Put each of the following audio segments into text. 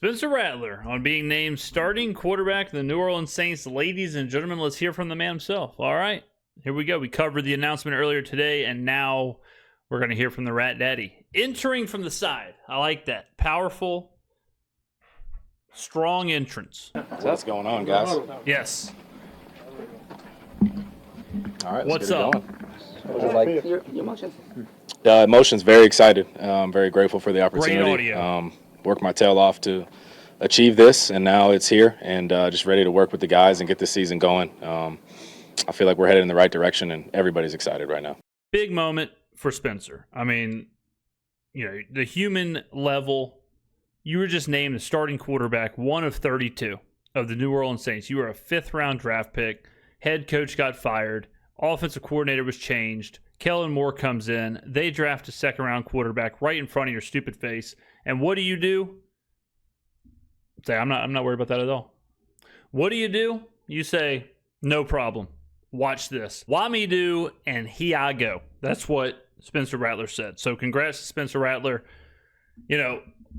Spencer Rattler on being named starting quarterback of the New Orleans Saints. Ladies and gentlemen, let's hear from the man himself. All right, here we go. We covered the announcement earlier today, and now we're going to hear from the Rat Daddy. Entering from the side. I like that. Powerful, strong entrance. So what's going on, guys? Yes. All right, what's up? Like your emotions? Emotions, very excited. Very grateful for the opportunity. Great audio. Worked my tail off to achieve this, and now it's here, and just ready to work with the guys and get the season going. I feel like we're headed in the right direction, and everybody's excited right now. Big moment for Spencer. I mean, the human level, you were just named the starting quarterback, one of 32 of the New Orleans Saints. You were a fifth-round draft pick. Head coach got fired. Offensive coordinator was changed. Kellen Moore comes in. They draft a second-round quarterback right in front of your stupid face. And what do? Say, I'm not worried about that at all. What do? You say, no problem. Watch this. Why me do, and here I go. That's what Spencer Rattler said. So congrats to Spencer Rattler.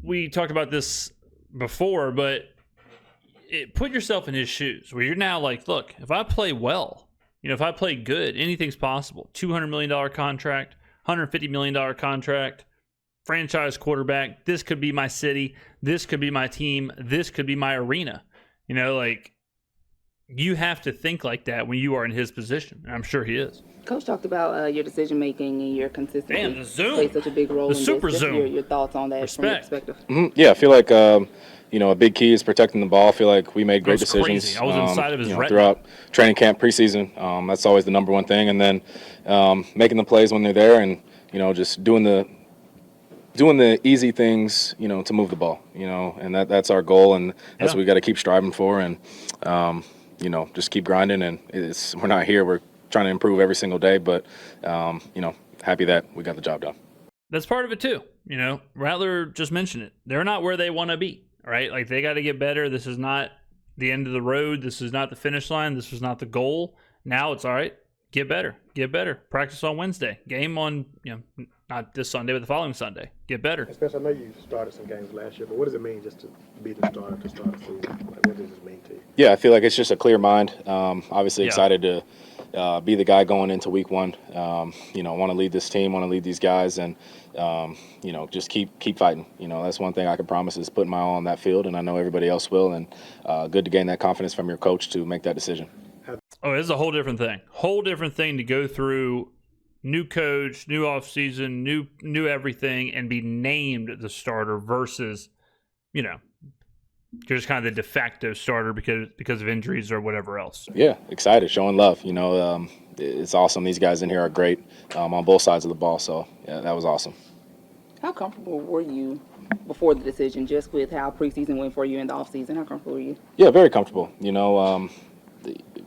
We talked about this before, but put yourself in his shoes where you're now like, look, if I play well, if I play good, anything's possible. $200 million contract, $150 million contract, franchise quarterback. This could be my city. This could be my team. This could be my arena. You have to think like that when you are in his position. And I'm sure he is. Coach talked about your decision making and your consistency. Damn, the Zoom. Plays such a big role The in super this. Just Zoom. Your thoughts on that from your perspective. Yeah, I feel like a big key is protecting the ball. I feel like we made great decisions. Crazy. I was inside of his retina. Throughout training camp, preseason. That's always the number one thing, and then making the plays when they're there, and just doing the easy things, to move the ball, and that's our goal, and that's what we got to keep striving for, and just keep grinding. And we're not here. We're trying to improve every single day, but happy that we got the job done. That's part of it too. Rattler just mentioned it. They're not where they want to be, right? Like they got to get better. This is not the end of the road. This is not the finish line. This was not the goal. Now it's all right. Get better. Get better. Practice on Wednesday. Game on, not this Sunday, but the following Sunday. Get better. Spencer, I know you started some games last year, but what does it mean just to be the starter to start the season? Like, what does this mean to you? Yeah, I feel like it's just a clear mind. Obviously excited to be the guy going into week one. Want to lead this team, want to lead these guys, and just keep fighting. That's one thing I can promise is putting my all on that field, and I know everybody else will. And good to gain that confidence from your coach to make that decision. Oh, it's a whole different thing. Whole different thing to go through new coach, new offseason, new everything, and be named the starter versus, you're just kind of the de facto starter because of injuries or whatever else. Yeah, excited, showing love. It's awesome. These guys in here are great on both sides of the ball. So, yeah, that was awesome. How comfortable were you before the decision, just with how preseason went for you in the offseason? How comfortable were you? Yeah, very comfortable.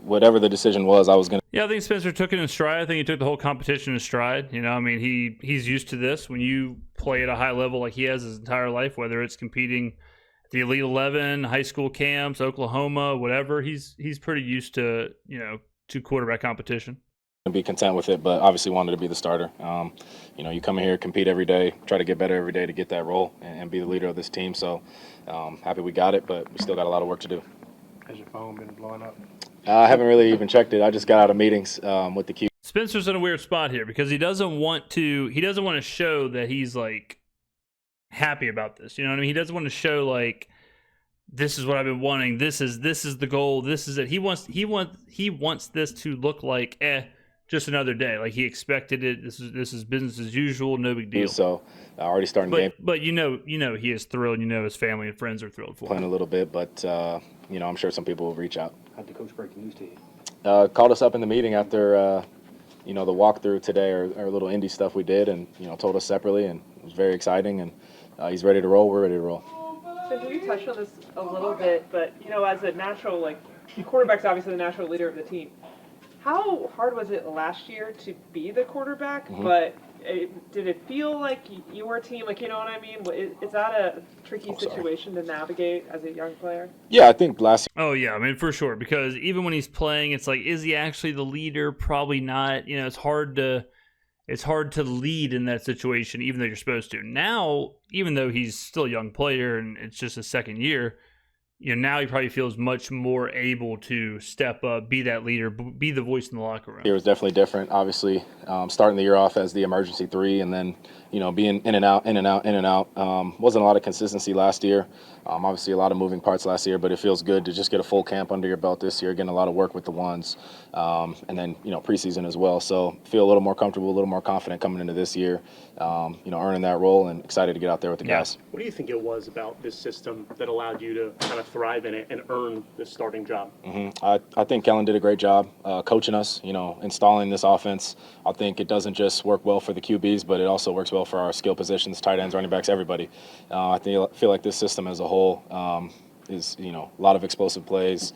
Whatever the decision was, I was going to. Yeah, I think Spencer took it in stride. I think he took the whole competition in stride. He's used to this. When you play at a high level like he has his entire life, whether it's competing at the Elite 11, high school camps, Oklahoma, whatever, he's pretty used to, to quarterback competition. And be content with it, but obviously wanted to be the starter. You come in here, compete every day, try to get better every day to get that role and be the leader of this team. So happy we got it, but we still got a lot of work to do. Has your phone been blowing up? I haven't really even checked it. I just got out of meetings with the QB. Spencer's in a weird spot here because he doesn't want to show that he's like happy about this. You know what I mean? He doesn't want to show like this is what I've been wanting. This is the goal. This is it. He wants this to look like just another day. Like he expected it. This is business as usual. No big deal. So already starting game. But he is thrilled. His family and friends are thrilled for him. Playing a little bit, but I'm sure some people will reach out. How'd the coach break the news to you? Called us up in the meeting after the walkthrough today, or little indie stuff we did, and told us separately, and it was very exciting. And he's ready to roll. We're ready to roll. So you touched on this a little bit, but as a natural, the quarterback's obviously the natural leader of the team. How hard was it last year to be the quarterback? Mm-hmm. But did it feel like you were a team? You know what I mean? Is that a tricky situation to navigate as a young player? Yeah, I think last year. Oh, yeah, I mean, for sure. Because even when he's playing, it's like, is he actually the leader? Probably not. It's hard to it's hard to lead in that situation, even though you're supposed to. Now, even though he's still a young player and it's just his second year, now he probably feels much more able to step up, be that leader, be the voice in the locker room. It was definitely different. Obviously, starting the year off as the emergency 3, and then being in and out. Wasn't a lot of consistency last year. Obviously, a lot of moving parts last year, but it feels good to just get a full camp under your belt this year, getting a lot of work with the ones, and then preseason as well. So feel a little more comfortable, a little more confident coming into this year. Earning that role, and excited to get out there with the guys. What do you think it was about this system that allowed you to kind of thrive in it and earn this starting job? I think Kellen did a great job coaching us, installing this offense. I think it doesn't just work well for the QBs, but it also works well for our skill positions, tight ends, running backs, everybody. I feel like this system as a whole is, a lot of explosive plays,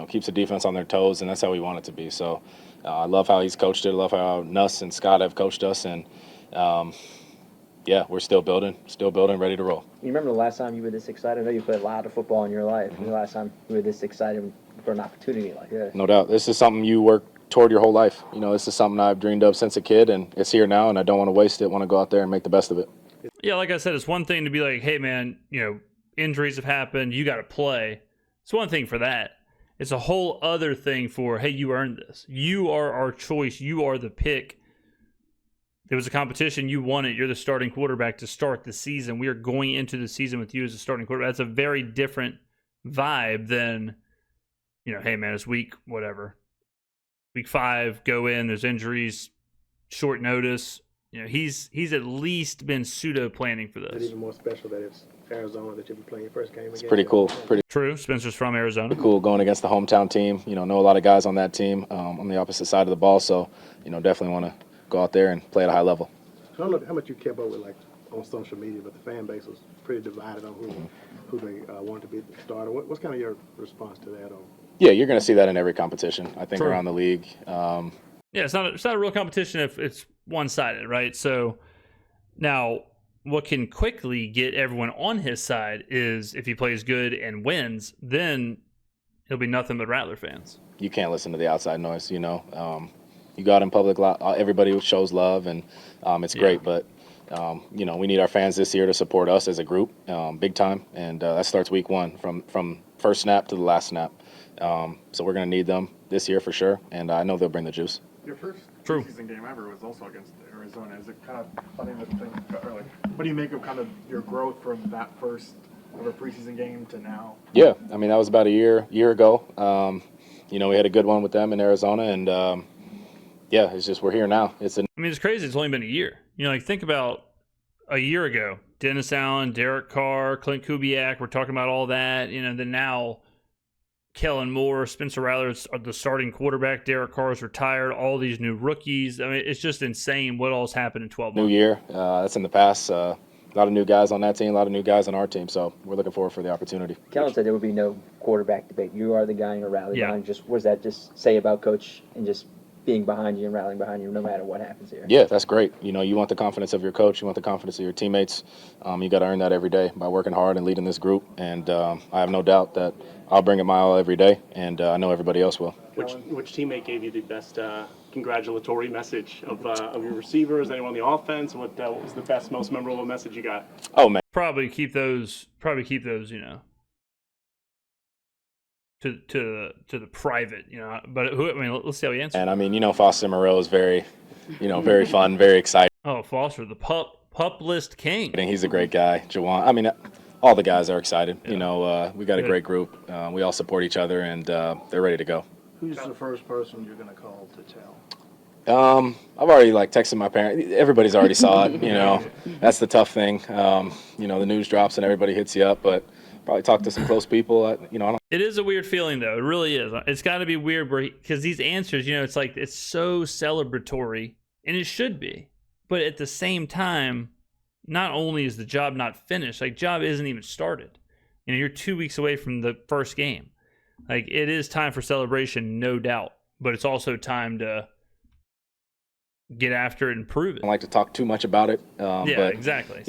keeps the defense on their toes, and that's how we want it to be. So I love how he's coached it. I love how Nuss and Scott have coached us, and we're still building, ready to roll. You remember the last time you were this excited? I know you played a lot of football in your life. The last time you were this excited for an opportunity like this? No doubt. This is something you work toward your whole life. This is something I've dreamed of since a kid, and it's here now, and I don't want to waste it. Want to go out there and make the best of it. Yeah, like I said, it's one thing to be like, hey, man, injuries have happened. You got to play. It's one thing for that. It's a whole other thing for, hey, you earned this. You are our choice. You are the pick. There was a competition. You won it. You're the starting quarterback to start the season. We are going into the season with you as a starting quarterback. That's a very different vibe than, hey, man, it's week 5, go in, there's injuries, short notice. He's at least been pseudo planning for It's this. even more special that it's Arizona that you'll be playing your first game against. It's pretty cool. Pretty True. Spencer's from Arizona. cool going against the hometown team. Know a lot of guys on that team on the opposite side of the ball. So, definitely want to go out there and play at a high level. I don't know how much you kept up with on social media, but the fan base was pretty divided on who they wanted to be the starter. What's kind of your response to that? Yeah, you're going to see that in every competition, I think, True. around the league. Yeah, it's not a real competition if it's one-sided, right? So now what can quickly get everyone on his side is if he plays good and wins, then he'll be nothing but Rattler fans. You can't listen to the outside noise, You go out in public, everybody shows love, and it's great. But, we need our fans this year to support us as a group big time, and that starts week 1 from first snap to the last snap. So we're going to need them this year for sure, and I know they'll bring the juice. Your first True. preseason game ever was also against Arizona. Is it kind of funny to think, or what do you make of kind of your growth from that first ever preseason game to now? Yeah, I mean, that was about a year ago. We had a good one with them in Arizona, and it's just we're here now. It's crazy. It's only been a year. Think about a year ago. Dennis Allen, Derek Carr, Clint Kubiak, we're talking about all that. Then now Kellen Moore, Spencer Rattler is the starting quarterback. Derek Carr is retired. All these new rookies. It's just insane what all's happened in 12 months. New year. That's in the past. A lot of new guys on that team, a lot of new guys on our team. So we're looking forward for the opportunity. Kellen said there would be no quarterback debate. You are the guy in a rally behind. What does that just say about Coach and just being behind you and rallying behind you no matter what happens here? Yeah, that's great. You want the confidence of your coach. You want the confidence of your teammates. You got to earn that every day by working hard and leading this group. And I have no doubt that I'll bring it my all every day, and I know everybody else will. Which teammate gave you the best congratulatory message of your receivers? Anyone on the offense? What was the best, most memorable message you got? Oh, man. Probably keep those. To the private, But let's see how he answers. And Foster Moreau is very, very fun, very exciting. Oh, Foster, the pup list king. He's a great guy. Jawan. All the guys are excited. Yeah. We got a great group. We all support each other, and they're ready to go. Who's the first person you're going to call to tell? I've already texted my parents. Everybody's already saw it. That's the tough thing. The news drops and everybody hits you up, but probably talk to some close people. I don't. It is a weird feeling, though. It really is. It's got to be weird because these answers, it's so celebratory, and it should be. But at the same time, not only is the job not finished, job isn't even started. You're 2 weeks away from the first game. It is time for celebration, no doubt. But it's also time to get after it and prove it. I don't like to talk too much about it. But, exactly.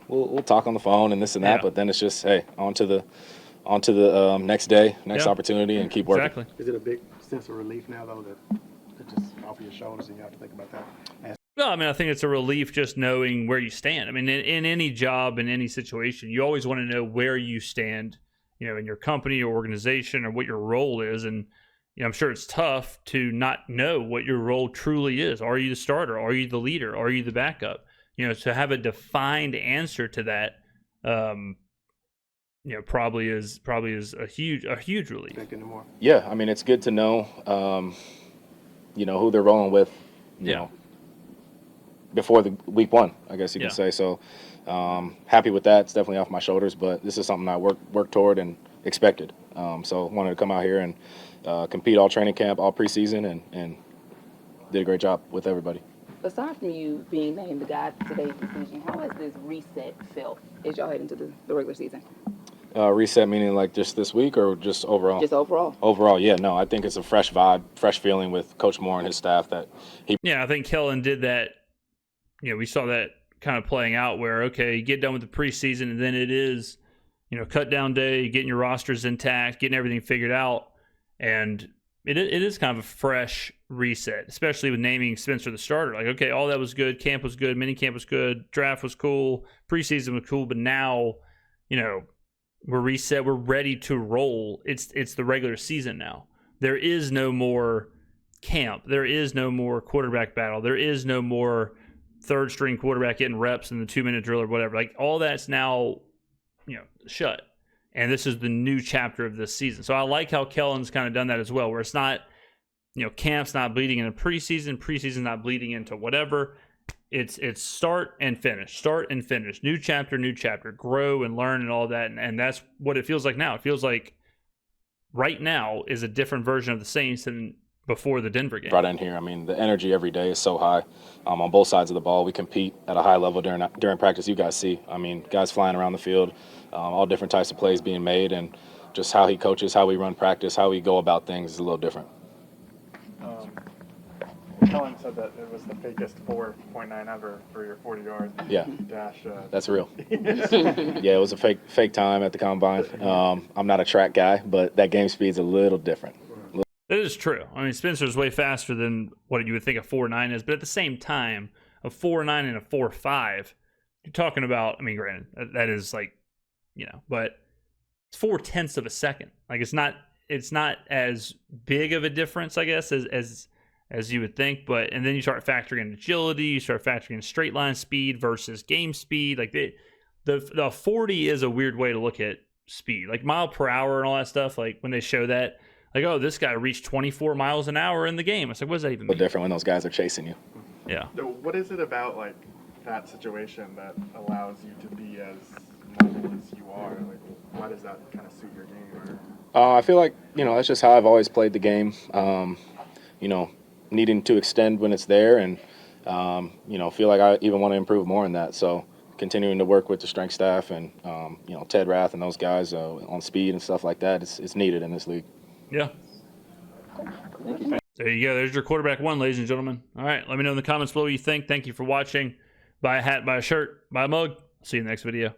We'll talk on the phone and this and that, but then it's just, hey, on to the next day, next opportunity, and keep working. Exactly. Is it a big sense of relief now, though, that It's just off of your shoulders, and you have to think about that. No, I mean, I think it's a relief just knowing where you stand. I mean, in any job, in any situation, you always want to know where you stand, you know, in your company or organization or what your role is. And, you know, I'm sure it's tough to not know what your role truly is. Are you the starter? Are you the leader? Are you the backup? You know, to have a defined answer to that, you know, probably is a huge relief. Yeah, I mean, it's good to know, you know, who they're rolling with, you know, before the week one, I guess you can say. So happy with that. It's definitely off my shoulders, but this is something I worked toward and expected. So wanted to come out here and compete all training camp, all preseason, and did a great job with everybody. Aside from you being named the guy for today's decision, how has this reset felt as y'all head into the regular season? Reset meaning like just this week or just overall? Just overall. Overall, yeah. No, I think it's a fresh vibe, fresh feeling with Coach Moore and his staff that he. Yeah, I think Kellen did that. You know, we saw that kind of playing out where, okay, you get done with the preseason and then it is, you know, cut down day, getting your rosters intact, getting everything figured out. And it is kind of a fresh reset, especially with naming Spencer the starter. Like, okay, all that was good. Camp was good. Mini camp was good. Draft was cool. Preseason was cool. But now, you know, we're reset. We're ready to roll. It's the regular season now. There is no more camp. There is no more quarterback battle. There is no more third string quarterback getting reps in the 2-minute drill or whatever. Like, all that's now, you know, shut. And this is the new chapter of this season. So I like how Kellen's kind of done that as well, where it's not, you know, camp's not bleeding into preseason's not bleeding into whatever. It's start and finish, new chapter, grow and learn and all that. And that's what it feels like now. It feels like right now is a different version of the Saints than before the Denver game. Brought in here, I mean, the energy every day is so high on both sides of the ball. We compete at a high level during practice. You guys see, I mean, guys flying around the field, all different types of plays being made, and just how he coaches, how we run practice, how we go about things is a little different. Kellen said that it was the fakest 4.9 ever for your 40-yard dash. That's real. Yeah, it was a fake time at the combine. I'm not a track guy, but that game speed's a little different. That is true. I mean, Spencer's way faster than what you would think a 4.9 is, but at the same time, a 4.9 and a 4.5, you're talking about, I mean, granted, that is like, you know, but it's 0.4 of a second. Like, it's not as big of a difference, I guess, as you would think, but, and then you start factoring in agility, you start factoring in straight line speed versus game speed. Like, the 40 is a weird way to look at speed, like mile per hour and all that stuff. Like, when they show that, like, oh, this guy reached 24 miles an hour in the game. I was like, what does that even mean? Different when those guys are chasing you. Yeah. So what is it about, like, that situation that allows you to be as mobile as you are? Like, why does that kind of suit your game? I feel like, you know, that's just how I've always played the game. You know, needing to extend when it's there, and you know, feel like I even want to improve more in that. So continuing to work with the strength staff and you know, Ted Rath and those guys on speed and stuff like that, it's needed in this league. Yeah. There you go. There's your quarterback one, ladies and gentlemen. All right, let me know in the comments below what you think. Thank you for watching. Buy a hat, buy a shirt, buy a mug. See you in the next video.